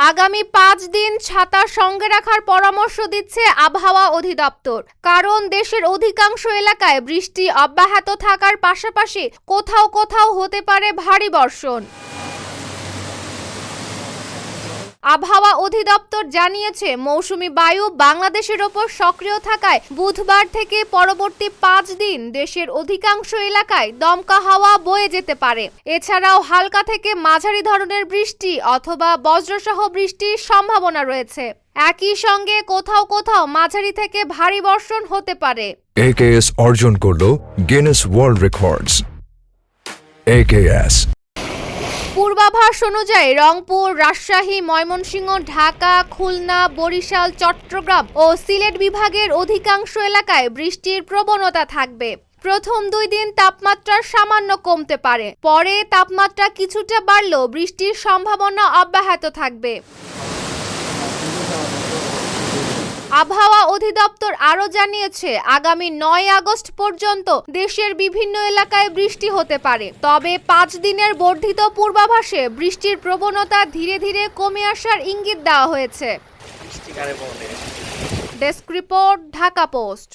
আগামী 5 দিন ছাতা সঙ্গে রাখার পরামর্শ দিচ্ছে আবহাওয়া অধিদপ্তর। কারণ দেশের অধিকাংশ এলাকায় বৃষ্টি অব্যাহত থাকার পাশাপাশি কোথাও কোথাও হতে পারে ভারী বর্ষণ। আবহাওয়া অধিদপ্তর জানিয়েছে, মৌসুমী বায়ু বাংলাদেশের ওপর সক্রিয় থাকায় বুধবার থেকে পরবর্তী 5 দিন দেশের অধিকাংশ এলাকায় দমকা হাওয়া বয়ে যেতে পারে। এছাড়াও হালকা থেকে মাঝারি ধরনের বৃষ্টি অথবা বজ্রসহ বৃষ্টির সম্ভাবনা রয়েছে। একই সঙ্গে কোথাও কোথাও মাঝারি থেকে ভারী বর্ষণ হতে পারে। AKS অর্জন করলো গিনেস ওয়ার্ল্ড রেকর্ডস। AKS পূর্বাভাস অনুযায়ী রংপুর, রাজশাহী, ময়মনসিংহ, ঢাকা, খুলনা, বরিশাল, চট্টগ্রাম ও সিলেট বিভাগের অধিকাংশ এলাকায় বৃষ্টির প্রবণতা থাকবে। প্রথম 2 দিন তাপমাত্রা সামান্য কমতে পারে, পরে তাপমাত্রা কিছুটা বাড়লেও বৃষ্টির সম্ভাবনা অব্যাহত থাকবে। আবহাওয়া অধিদপ্তর আরও জানিয়েছে, আগামী 9 আগস্ট পর্যন্ত দেশের বিভিন্ন এলাকায় বৃষ্টি হতে পারে। তবে 5 দিনের বর্ধিত পূর্বাভাসে বৃষ্টির প্রবণতা ধীরে ধীরে কমে আসার ইঙ্গিত দেওয়া হয়েছে। Desk report, Dhaka post.